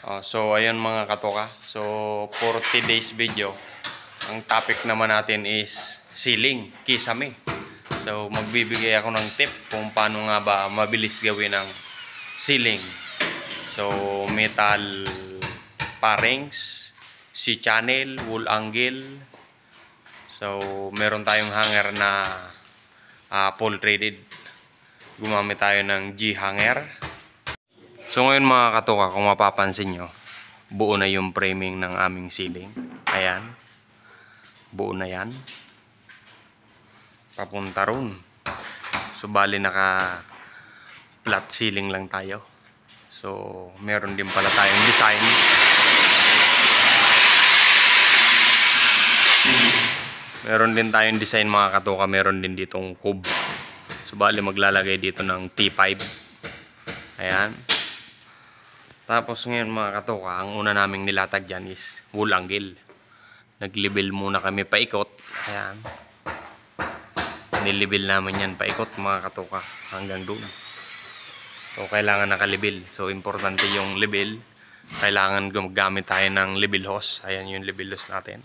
So ayun mga katoka. So 40 days video. Ang topic naman natin is ceiling, kisame. So magbibigay ako ng tip kung paano nga ba mabilis gawin ang ceiling. So metal parings, C-channel, wool angle. So meron tayong hanger na full threaded. Gumamit tayo ng G hanger. So ngayon mga katoka, kung mapapansin nyo, buo na yung framing ng aming ceiling. Ayan. Buo na yan. Papunta ron. So bali naka flat ceiling lang tayo. So meron din pala tayong design. Meron din tayong design mga katoka. Meron din ditong cube. So bali maglalagay dito ng T5. Ayan. Tapos ngayon mga katoka, ang una naming nilatag dyan is wool angle. Nag-level muna kami paikot. Ayan. Nilibel namin yan paikot mga katoka hanggang doon. So kailangan nakalibel. So importante yung level. Kailangan gumagamit tayo ng level hose. Ayan yung level hose natin.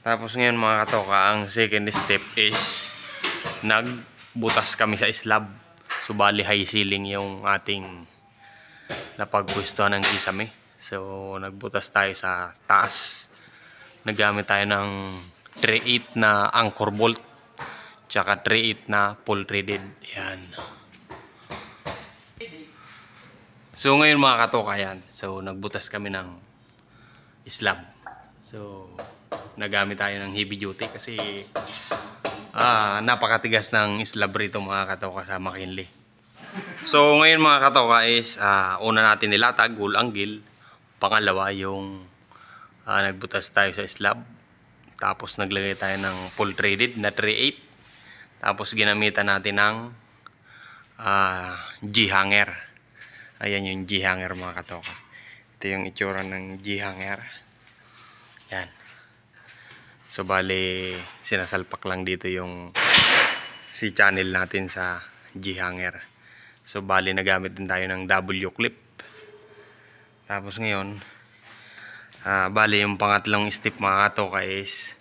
Tapos ngayon mga katoka, ang second step is nagbutas kami sa slab. So bali high ceiling yung ating napagpustuhan ng kisame. So nagbutas tayo sa taas. Nagamit tayo ng 3/8 na anchor bolt. Tsaka 3/8 na full threaded. Yan. So ngayon mga katoka yan. So nagbutas kami ng slab. So nagamit tayo ng heavy duty kasi napakatigas ng slab rito mga katoka sa McKinley. So ngayon mga katoka is una natin nilatag, wool angle. Pangalawa yung nagbutas tayo sa slab. Tapos naglagay tayo ng full threaded na 3/8. Tapos ginamitan natin ng G hanger. Ayan yung G hanger mga katoka. Ito yung itsura ng G hanger. Yan. So bali sinasalpak lang dito yung C-channel natin sa G hanger. So bali nagamit din tayo ng W clip. Tapos ngayon bali yung pangatlong step mga katoka is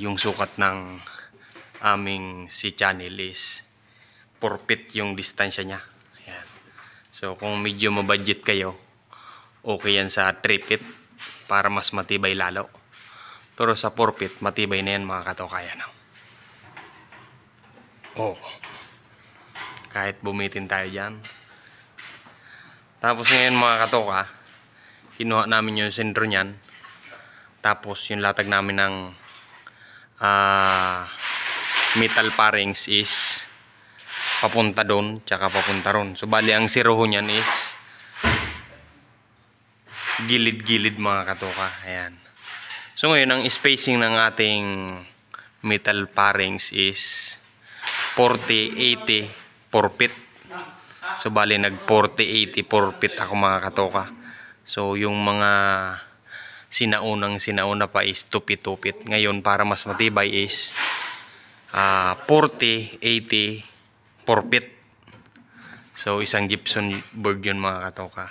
yung sukat ng aming C-channel is 4 feet yung distansya nya. Ayan. So kung medyo mabudget kayo, okay yan sa 3 feet para mas matibay lalo. Pero sa 4 feet matibay na yan mga katoka. Yan. Oh. Kahit bumitin tayo dyan. Tapos ngayon mga katoka, kinuha namin yung sentro nyan. Tapos yung latag namin ng metal parings is papunta doon, tsaka papunta ron. So bali ang siroho nyan is gilid-gilid mga katoka. Ayan. So ngayon ang spacing ng ating metal parings is 40-80 4 feet. So bali nag 40-80 4 feet ako mga katoka. So yung mga sinauna pa is 2 feet 2 feet. Ngayon para mas matibay is 40-80 4 feet. So isang gypsum board yun mga katoka.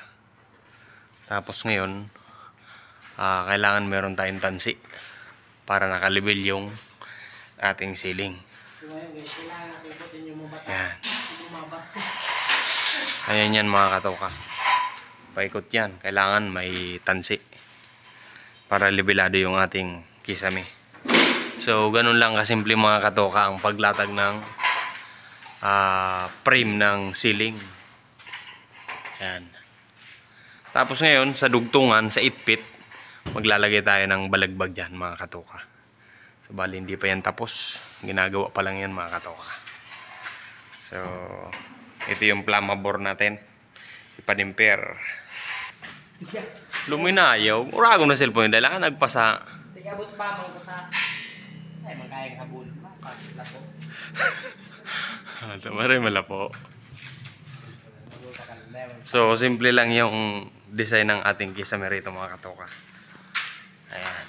Tapos ngayon kailangan meron tayong tansi para nakalibel yung ating ceiling. Yan. Ayan yan mga katoka. Paikot yan. Kailangan may tansi para libelado yung ating kisame. So ganun lang kasimple mga katoka ang paglatag ng frame ng ceiling. Yan. Tapos ngayon sa dugtungan sa 8 feet maglalagay tayo ng balagbag dyan mga katoka. So bali hindi pa yan tapos. Ginagawa pa lang yan mga katoka. So ito yung flammable natin. Ipadimper. Luminayaw. Urago na cellphone. Dahil ka nagpasa. Tigabot pa mong kuta. Ay magkayang habol. Lapo. Tamaray malapo. So simple lang yung design ng ating kisame rito mga katoka. Ayan.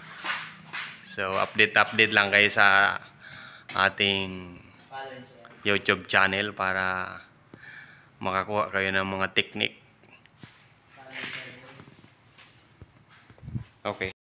So update lang kayo sa ating YouTube channel para makakuha kayo ng mga technique. Okay.